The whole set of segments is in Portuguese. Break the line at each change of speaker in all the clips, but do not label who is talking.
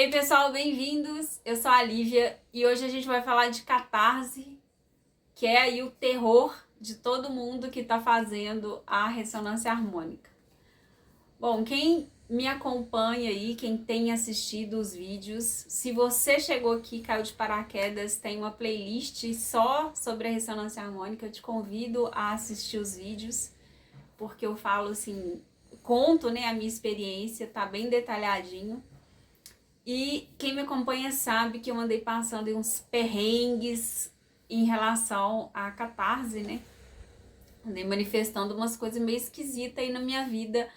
Ei pessoal, bem-vindos! Eu sou a Lívia e hoje a gente vai falar de catarse, que é aí o terror de todo mundo que tá fazendo a ressonância harmônica. Bom, quem me acompanha aí, quem tem assistido os vídeos, se você chegou aqui e caiu de paraquedas, tem uma playlist só sobre a ressonância harmônica, eu te convido a assistir os vídeos, porque eu falo assim, conto, né, a minha experiência, tá bem detalhadinho. E quem me acompanha sabe que eu andei passando em uns perrengues em relação à catarse, né? Andei manifestando umas coisas meio esquisitas aí na minha vida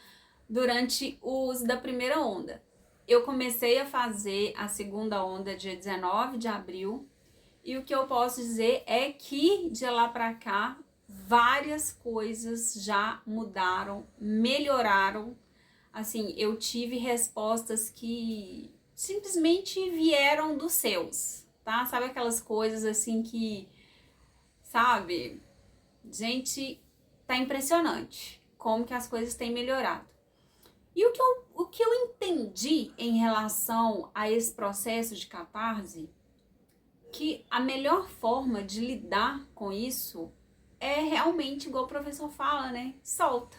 durante o uso da primeira onda. Eu comecei a fazer a segunda onda dia 19 de abril e o que eu posso dizer é que de lá pra cá várias coisas já mudaram, melhoraram. Assim, eu tive respostas que simplesmente vieram dos céus, tá? Sabe aquelas coisas assim que, sabe, gente, tá impressionante como que as coisas têm melhorado. E o que eu entendi em relação a esse processo de catarse, que a melhor forma de lidar com isso é realmente, igual o professor fala, né? Solta.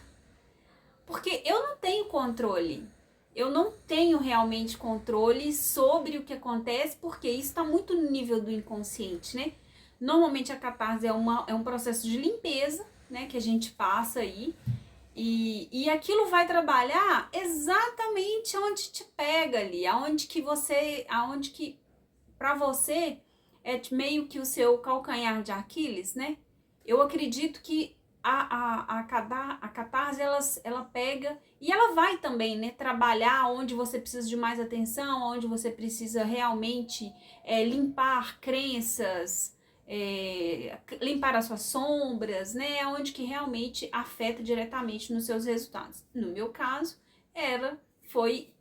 Porque eu não tenho controle. Eu não tenho realmente controle sobre o que acontece, porque isso está muito no nível do inconsciente, né? Normalmente a catarse é um processo de limpeza, né? Que a gente passa aí. E aquilo vai trabalhar exatamente onde te pega ali, aonde que para você é meio que o seu calcanhar de Aquiles, né? Eu acredito que a catarse ela pega e ela vai também, né, trabalhar onde você precisa de mais atenção, onde você precisa realmente limpar crenças, limpar as suas sombras, né, onde que realmente afeta diretamente nos seus resultados. No meu caso, foi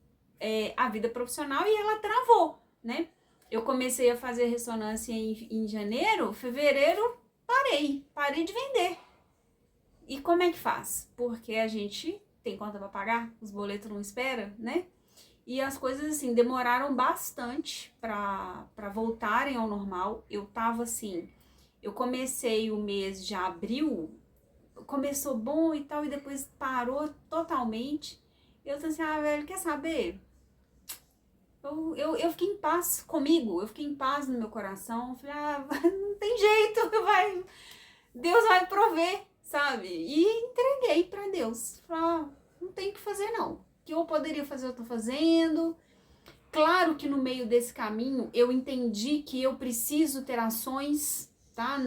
a vida profissional e ela travou, né? Eu comecei a fazer ressonância em janeiro, fevereiro, parei de vender. E como é que faz? Porque a gente tem conta para pagar, os boletos não esperam, né? E as coisas, assim, demoraram bastante para voltarem ao normal. Eu tava, assim, eu comecei o mês de abril, começou bom e tal, e depois parou totalmente. Eu tô assim, velho, quer saber? Eu fiquei em paz comigo, eu fiquei em paz no meu coração. Eu falei, não tem jeito, Deus vai prover, sabe? E entreguei pra Deus. Falei, não tem o que fazer não. O que eu poderia fazer, eu tô fazendo. Claro que no meio desse caminho eu entendi que eu preciso ter ações, tá?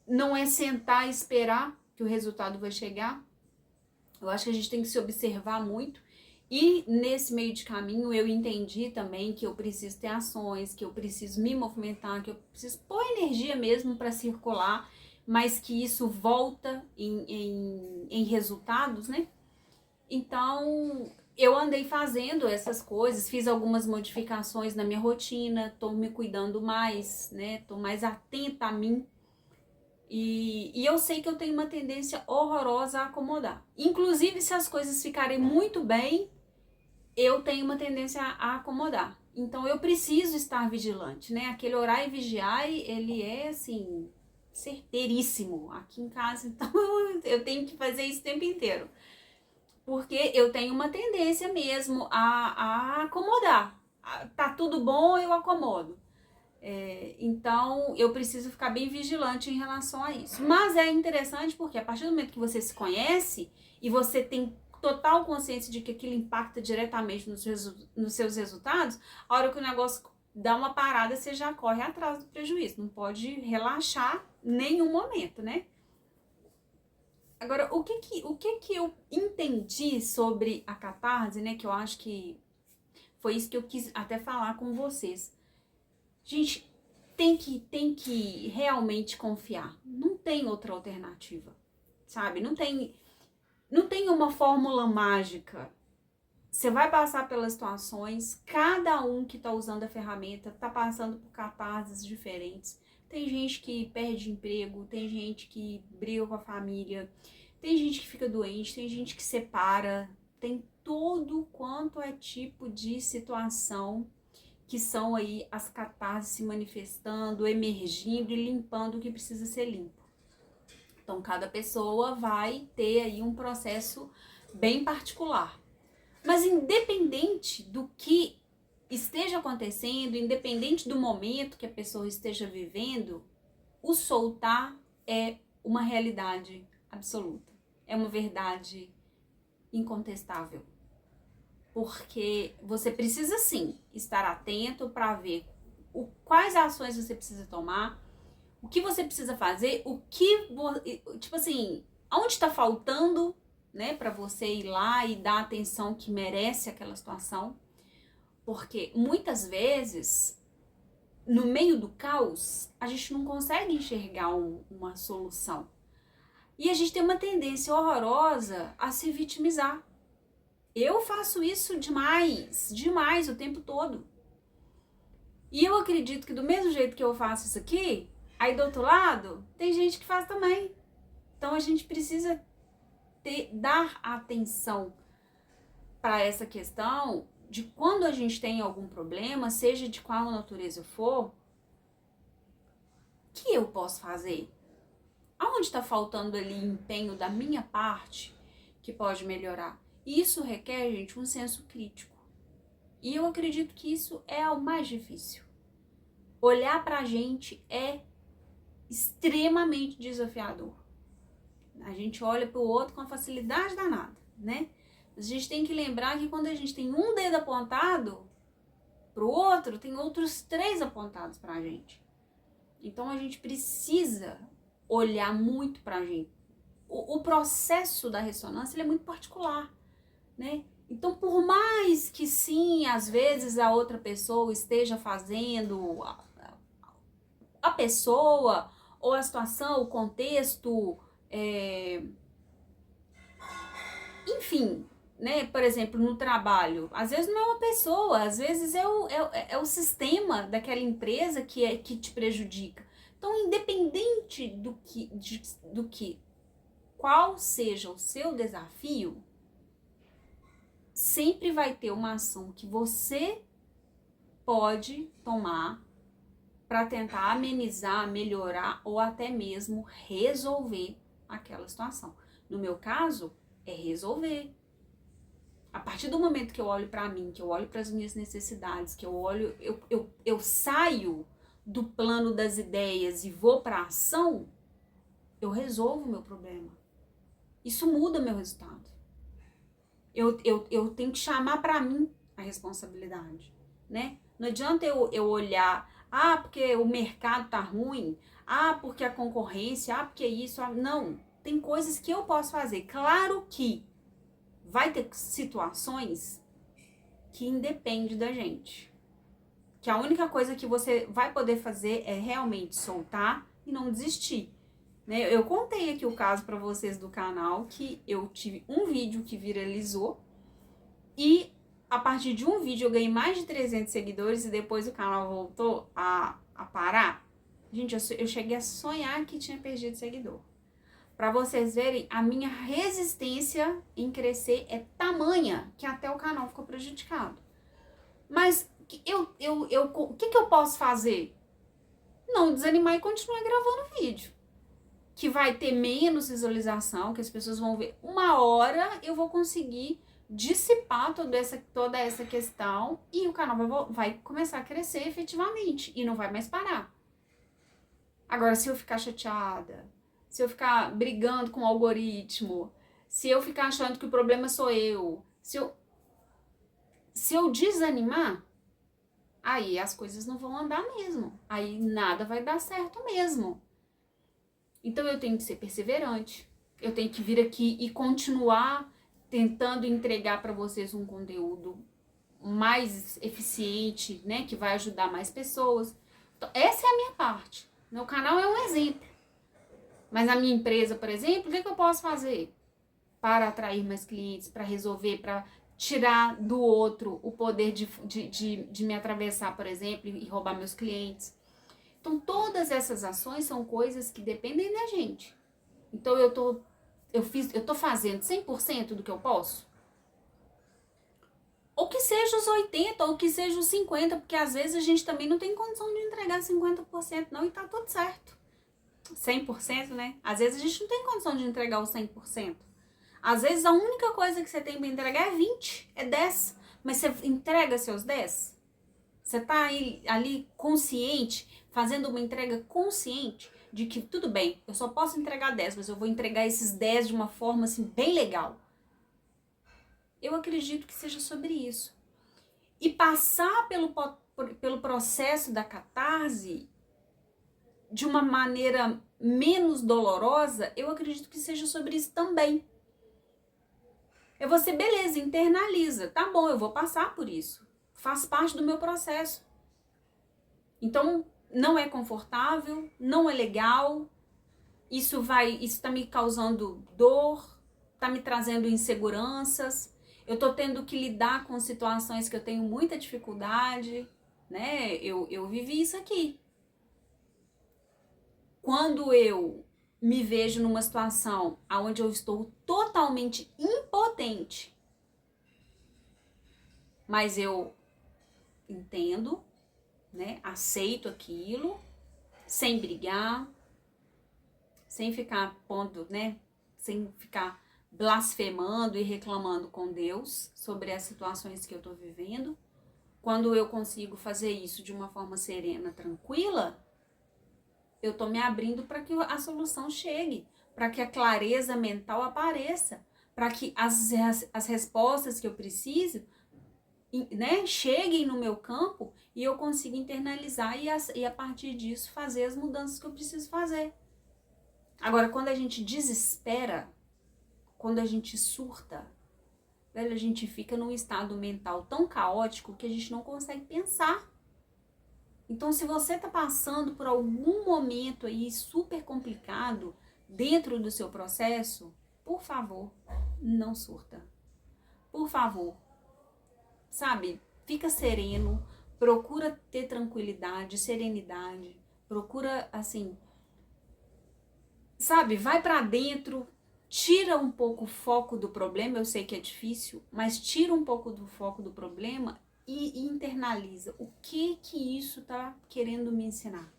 Não é sentar e esperar que o resultado vai chegar. Eu acho que a gente tem que se observar muito. E nesse meio de caminho eu entendi também que eu preciso ter ações, que eu preciso me movimentar, que eu preciso pôr energia mesmo para circular, mas que isso volta em resultados, né? Então eu andei fazendo essas coisas, fiz algumas modificações na minha rotina, tô me cuidando mais, né? Tô mais atenta a mim. E eu sei que eu tenho uma tendência horrorosa a acomodar. Inclusive, se as coisas ficarem muito bem, eu tenho uma tendência a acomodar. Então eu preciso estar vigilante, né? Aquele orar e vigiar, ele é assim, certeiríssimo. Aqui em casa, então eu tenho que fazer isso o tempo inteiro. Porque eu tenho uma tendência mesmo a acomodar. Tá tudo bom, eu acomodo. Então eu preciso ficar bem vigilante em relação a isso. Mas é interessante porque a partir do momento que você se conhece e você tem total consciência de que aquilo impacta diretamente nos seus resultados, a hora que o negócio dá uma parada, você já corre atrás do prejuízo. Não pode relaxar nenhum momento, né? Agora, o que eu entendi sobre a catarse, né? Que eu acho que foi isso que eu quis até falar com vocês. Gente, tem que realmente confiar. Não tem outra alternativa, sabe? Não tem uma fórmula mágica. Você vai passar pelas situações, cada um que está usando a ferramenta está passando por catarses diferentes. Tem gente que perde emprego, tem gente que briga com a família, tem gente que fica doente, tem gente que separa, tem todo quanto é tipo de situação que são aí as catarses se manifestando, emergindo e limpando o que precisa ser limpo. Então, cada pessoa vai ter aí um processo bem particular. Mas independente do que esteja acontecendo, independente do momento que a pessoa esteja vivendo, o soltar é uma realidade absoluta. É uma verdade incontestável. Porque você precisa sim estar atento para ver quais ações você precisa tomar, o que você precisa fazer, tipo assim, aonde está faltando, né, para você ir lá e dar a atenção que merece aquela situação. Porque muitas vezes, no meio do caos, a gente não consegue enxergar uma solução. E a gente tem uma tendência horrorosa a se vitimizar. Eu faço isso demais o tempo todo. E eu acredito que do mesmo jeito que eu faço isso aqui, aí do outro lado, tem gente que faz também. Então a gente precisa dar atenção para essa questão de quando a gente tem algum problema, seja de qual natureza for, o que eu posso fazer? Aonde está faltando ali empenho da minha parte que pode melhorar? E isso requer, gente, um senso crítico. E eu acredito que isso é o mais difícil. Olhar pra gente é extremamente desafiador. A gente olha pro outro com a facilidade danada, né? Mas a gente tem que lembrar que quando a gente tem um dedo apontado pro outro, tem outros 3 apontados pra gente. Então a gente precisa olhar muito pra gente. O processo da ressonância ele é muito particular, né? Então, por mais que sim, às vezes a outra pessoa esteja fazendo, a pessoa, ou a situação, o contexto, enfim, né? Por exemplo, no trabalho, às vezes não é uma pessoa, às vezes é o sistema daquela empresa que te prejudica. Então, independente qual seja o seu desafio, sempre vai ter uma ação que você pode tomar para tentar amenizar, melhorar ou até mesmo resolver aquela situação. No meu caso, é resolver. A partir do momento que eu olho para mim, que eu olho para as minhas necessidades, que eu saio do plano das ideias e vou para a ação, eu resolvo o meu problema. Isso muda meu resultado. Eu tenho que chamar para mim a responsabilidade, né? Não adianta eu olhar, porque o mercado tá ruim, porque a concorrência, porque isso, não. Tem coisas que eu posso fazer. Claro que vai ter situações que independem da gente. Que a única coisa que você vai poder fazer é realmente soltar e não desistir. Né? Eu contei aqui o caso para vocês do canal que eu tive um vídeo que viralizou e a partir de um vídeo eu ganhei mais de 300 seguidores e depois o canal voltou a parar. Gente, eu cheguei a sonhar que tinha perdido seguidor. Para vocês verem, a minha resistência em crescer é tamanha que até o canal ficou prejudicado. Mas o que eu posso fazer? Não desanimar e continuar gravando vídeo. Que vai ter menos visualização, que as pessoas vão ver. Uma hora eu vou conseguir dissipar toda essa questão e o canal vai começar a crescer efetivamente e não vai mais parar. Agora, se eu ficar chateada, se eu ficar brigando com o algoritmo, se eu ficar achando que o problema sou eu, se eu desanimar, aí as coisas não vão andar mesmo. Aí nada vai dar certo mesmo. Então eu tenho que ser perseverante. Eu tenho que vir aqui e continuar tentando entregar para vocês um conteúdo mais eficiente, né, que vai ajudar mais pessoas. Então, essa é a minha parte. Meu canal é um exemplo. Mas a minha empresa, por exemplo, o que eu posso fazer para atrair mais clientes, para resolver, para tirar do outro o poder de me atravessar, por exemplo, e roubar meus clientes? Então, todas essas ações são coisas que dependem da gente. Então, eu tô fazendo 100% do que eu posso? Ou que seja os 80, ou que seja os 50, porque às vezes a gente também não tem condição de entregar 50% não, e tá tudo certo. 100%, né? Às vezes a gente não tem condição de entregar o 100%. Às vezes a única coisa que você tem para entregar é 20, é 10. Mas você entrega seus 10? Você tá ali consciente, fazendo uma entrega consciente de que tudo bem, eu só posso entregar 10, mas eu vou entregar esses 10 de uma forma assim bem legal. Eu acredito que seja sobre isso. E passar pelo processo da catarse de uma maneira menos dolorosa, eu acredito que seja sobre isso também. É você, beleza, internaliza. Tá bom, eu vou passar por isso. Faz parte do meu processo. Então, não é confortável, não é legal. Isso tá me causando dor, tá me trazendo inseguranças. Eu tô tendo que lidar com situações que eu tenho muita dificuldade, né? Eu vivi isso aqui. Quando eu me vejo numa situação onde eu estou totalmente impotente, mas eu entendo, né? Aceito aquilo, sem brigar, sem ficar pondo, né? Sem ficar blasfemando e reclamando com Deus sobre as situações que eu tô vivendo. Quando eu consigo fazer isso de uma forma serena, tranquila, eu tô me abrindo para que a solução chegue, para que a clareza mental apareça, para que as respostas que eu preciso, né, cheguem no meu campo e eu consiga internalizar e a partir disso fazer as mudanças que eu preciso fazer. Agora, quando a gente desespera, quando a gente surta, velho, a gente fica num estado mental tão caótico que a gente não consegue pensar. Então, se você tá passando por algum momento aí super complicado dentro do seu processo, por favor, não surta. Por favor, sabe? Fica sereno, procura ter tranquilidade, serenidade, procura, assim, sabe? Vai pra dentro, tira um pouco o foco do problema, eu sei que é difícil, mas tira um pouco do foco do problema e internaliza o que isso tá querendo me ensinar.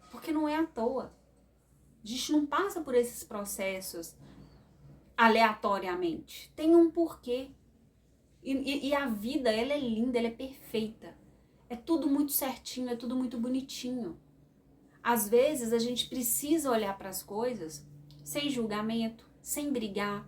Porque não é à toa. A gente não passa por esses processos aleatoriamente. Tem um porquê. E a vida, ela é linda, ela é perfeita. É tudo muito certinho, é tudo muito bonitinho. Às vezes a gente precisa olhar para as coisas sem julgamento, sem brigar,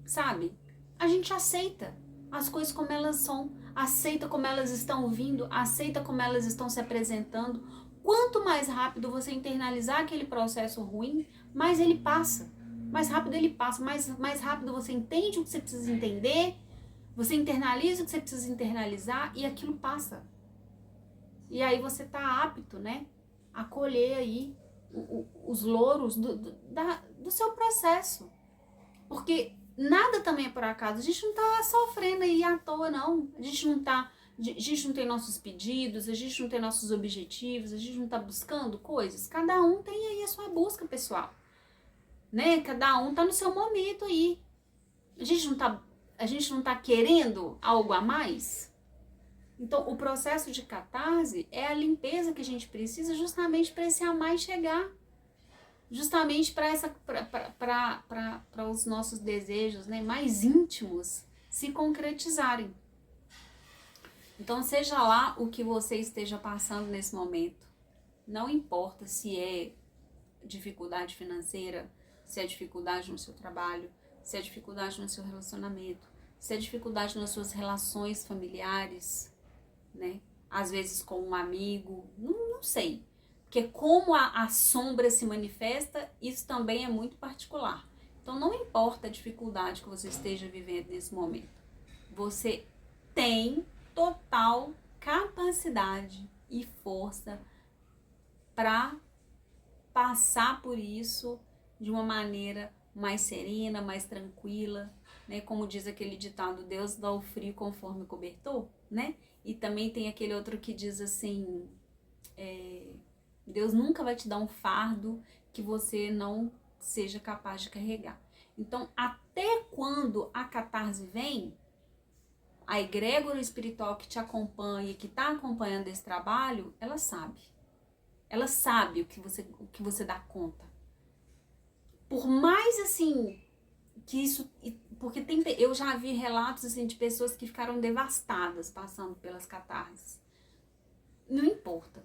sabe? A gente aceita as coisas como elas são, aceita como elas estão vindo, aceita como elas estão se apresentando. Quanto mais rápido você internalizar aquele processo ruim, mais ele passa. Mais rápido ele passa, mais rápido você entende o que você precisa entender, você internaliza o que você precisa internalizar e aquilo passa. E aí você tá apto, né, a colher aí os louros do seu processo. Porque nada também é por acaso. A gente não tá sofrendo aí à toa, não. A gente não tem nossos pedidos, a gente não tem nossos objetivos, a gente não tá buscando coisas. Cada um tem aí a sua busca pessoal, né? Cada um tá no seu momento aí. A gente não tá querendo algo a mais. Então, o processo de catarse é a limpeza que a gente precisa justamente para esse a mais chegar. Justamente para os nossos desejos, né, mais íntimos se concretizarem. Então, seja lá o que você esteja passando nesse momento, não importa se é dificuldade financeira, se é dificuldade no seu trabalho, se é dificuldade no seu relacionamento, se é dificuldade nas suas relações familiares, né? Às vezes com um amigo, não sei. Porque como a sombra se manifesta, isso também é muito particular. Então não importa a dificuldade que você esteja vivendo nesse momento. Você tem total capacidade e força para passar por isso de uma maneira mais serena, mais tranquila, né? Como diz aquele ditado, Deus dá o frio conforme o cobertor, né? E também tem aquele outro que diz assim, Deus nunca vai te dar um fardo que você não seja capaz de carregar. Então, até quando a catarse vem, a egrégora espiritual que te acompanha, que está acompanhando esse trabalho, ela sabe. Ela sabe o que você dá conta. Por mais assim, que isso... Porque eu já vi relatos assim, de pessoas que ficaram devastadas passando pelas catarses. Não importa.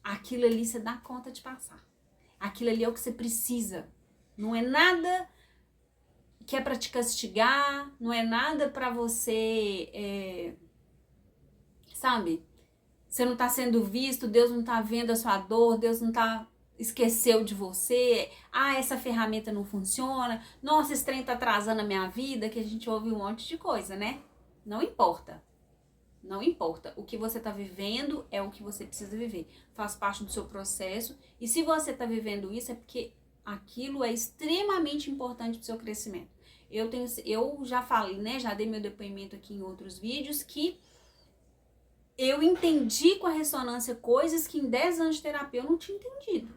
Aquilo ali você dá conta de passar. Aquilo ali é o que você precisa. Não é nada que é para te castigar, não é nada para você, sabe? Você não tá sendo visto, Deus não tá vendo a sua dor, Deus não tá... esqueceu de você, essa ferramenta não funciona, nossa, esse trem tá atrasando a minha vida, que a gente ouve um monte de coisa, né? Não importa. Não importa, o que você está vivendo é o que você precisa viver, faz parte do seu processo, e se você está vivendo isso é porque aquilo é extremamente importante para o seu crescimento. Eu já falei, né, já dei meu depoimento aqui em outros vídeos, que eu entendi com a ressonância coisas que em 10 anos de terapia eu não tinha entendido.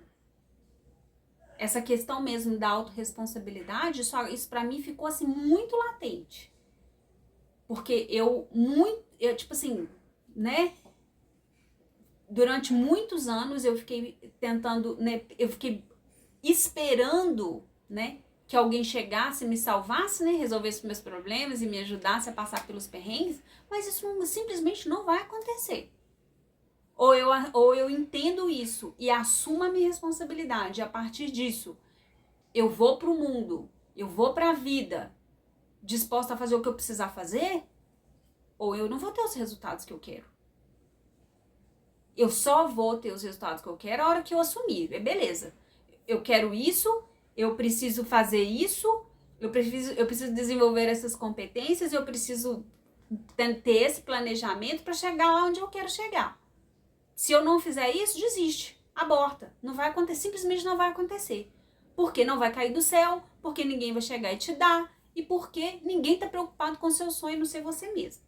Essa questão mesmo da autorresponsabilidade, isso para mim ficou assim muito latente. Porque eu tipo assim, né? Durante muitos anos eu fiquei tentando, né? Eu fiquei esperando, né? Que alguém chegasse, me salvasse, né? Resolvesse meus problemas e me ajudasse a passar pelos perrengues. Mas isso simplesmente não vai acontecer. Ou eu entendo isso e assumo a minha responsabilidade. E a partir disso, eu vou pro mundo, eu vou pra vida, disposta a fazer o que eu precisar fazer, ou eu não vou ter os resultados que eu quero. Eu só vou ter os resultados que eu quero a hora que eu assumir. Beleza. Eu quero isso, eu preciso fazer isso, eu preciso desenvolver essas competências, eu preciso ter esse planejamento para chegar lá onde eu quero chegar. Se eu não fizer isso, desiste, aborta. Não vai acontecer, simplesmente não vai acontecer. Porque não vai cair do céu, porque ninguém vai chegar e te dar, e porque ninguém tá preocupado com o seu sonho não ser você mesmo.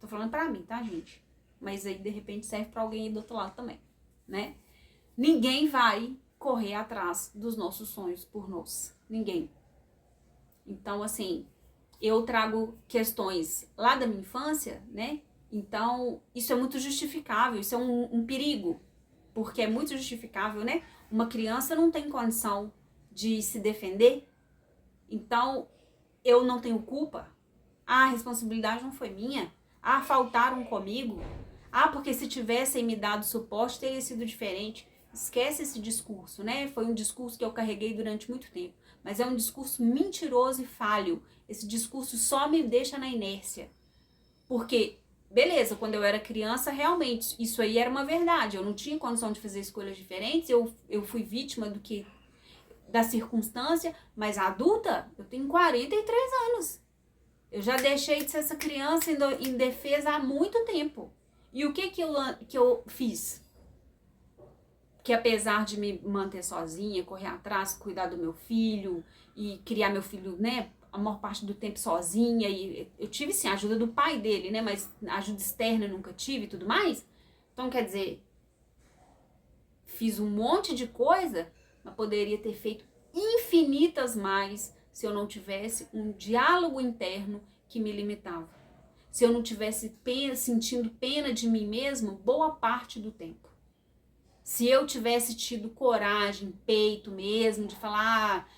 Tô falando pra mim, tá, gente? Mas aí, de repente, serve pra alguém aí do outro lado também, né? Ninguém vai correr atrás dos nossos sonhos por nós. Ninguém. Então, assim, eu trago questões lá da minha infância, né? Então, isso é muito justificável, isso é um perigo. Porque é muito justificável, né? Uma criança não tem condição de se defender. Então, eu não tenho culpa. A responsabilidade não foi minha. Faltaram comigo. Porque se tivessem me dado suporte, teria sido diferente. Esquece esse discurso, né? Foi um discurso que eu carreguei durante muito tempo. Mas é um discurso mentiroso e falho. Esse discurso só me deixa na inércia. Porque, beleza, quando eu era criança, realmente, isso aí era uma verdade. Eu não tinha condição de fazer escolhas diferentes. Eu fui vítima da circunstância. Mas adulta, eu tenho 43 anos. Eu já deixei de ser essa criança indefesa há muito tempo. E o que eu fiz? Que apesar de me manter sozinha, correr atrás, cuidar do meu filho e criar meu filho, né, a maior parte do tempo sozinha, e eu tive sim a ajuda do pai dele, né, mas ajuda externa eu nunca tive e tudo mais. Então, quer dizer, fiz um monte de coisa, mas poderia ter feito infinitas mais se eu não tivesse um diálogo interno que me limitava. Se eu não tivesse sentindo pena de mim mesma boa parte do tempo. Se eu tivesse tido coragem, peito mesmo, de falar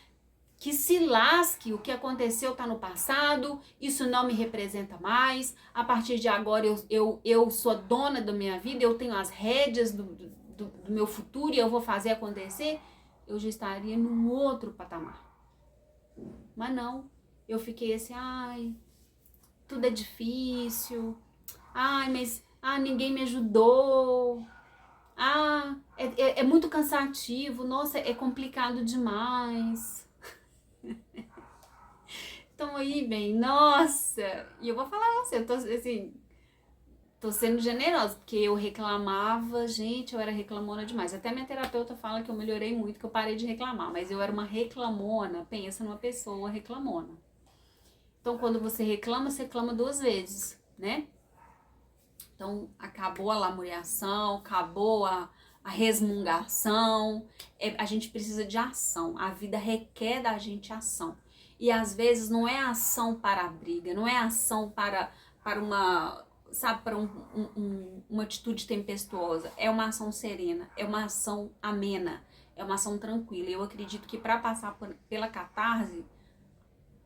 que se lasque, o que aconteceu tá no passado, isso não me representa mais, a partir de agora eu sou dona da minha vida, eu tenho as rédeas do meu futuro e eu vou fazer acontecer, eu já estaria num outro patamar. Mas não, eu fiquei assim, tudo é difícil, mas ninguém me ajudou, é muito cansativo, nossa, é complicado demais. Então aí, bem, nossa, e eu vou falar assim, eu tô assim, tô sendo generosa, porque eu reclamava, gente, eu era reclamona demais. Até minha terapeuta fala que eu melhorei muito, que eu parei de reclamar, mas eu era uma reclamona, pensa numa pessoa reclamona. Então, quando você reclama 2 vezes, né? Então, acabou a lamuriação, acabou a resmungação. A gente precisa de ação. A vida requer da gente ação. E às vezes não é ação para a briga, não é ação para para uma, sabe, para uma atitude tempestuosa. É uma ação serena, é uma ação amena, é uma ação tranquila. Eu acredito que para passar pela catarse,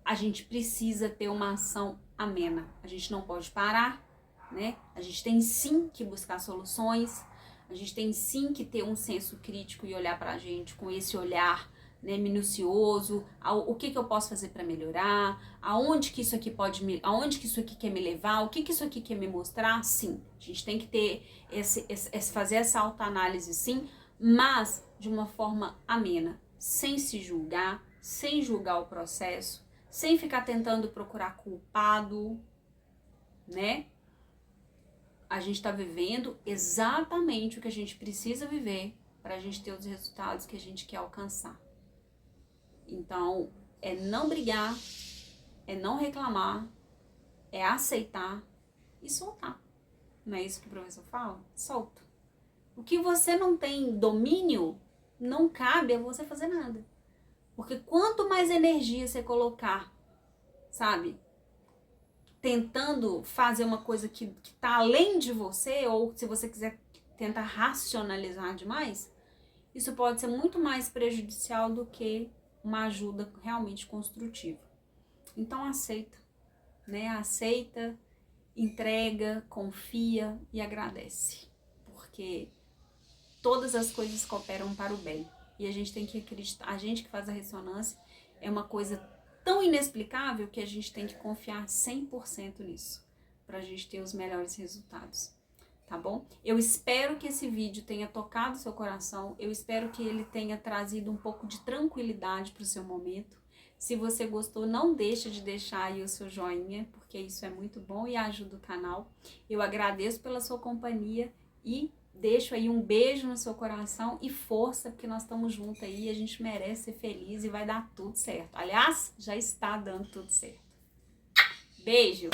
a gente precisa ter uma ação amena. A gente não pode parar, né? A gente tem sim que buscar soluções, a gente tem sim que ter um senso crítico e olhar pra gente com esse olhar, né, minucioso, o que eu posso fazer para melhorar, aonde que isso aqui quer me levar, o que isso aqui quer me mostrar. Sim, a gente tem que ter fazer essa autoanálise, sim, mas de uma forma amena, sem se julgar, sem julgar o processo, sem ficar tentando procurar culpado, né? A gente está vivendo exatamente o que a gente precisa viver para a gente ter os resultados que a gente quer alcançar. Então, é não brigar, é não reclamar, é aceitar e soltar. Não é isso que o professor fala? Solta. O que você não tem domínio, não cabe a você fazer nada. Porque quanto mais energia você colocar, sabe, tentando fazer uma coisa que tá além de você, ou se você quiser tentar racionalizar demais, isso pode ser muito mais prejudicial do que uma ajuda realmente construtiva. Então aceita, né? Aceita, entrega, confia e agradece, porque todas as coisas cooperam para o bem. E a gente tem que acreditar, a gente que faz a ressonância é uma coisa tão inexplicável que a gente tem que confiar 100% nisso, para a gente ter os melhores resultados. Tá bom? Eu espero que esse vídeo tenha tocado seu coração, eu espero que ele tenha trazido um pouco de tranquilidade para o seu momento. Se você gostou, não deixe de deixar aí o seu joinha, porque isso é muito bom e ajuda o canal. Eu agradeço pela sua companhia e deixo aí um beijo no seu coração e força, porque nós estamos juntos aí, a gente merece ser feliz e vai dar tudo certo. Aliás, já está dando tudo certo. Beijo!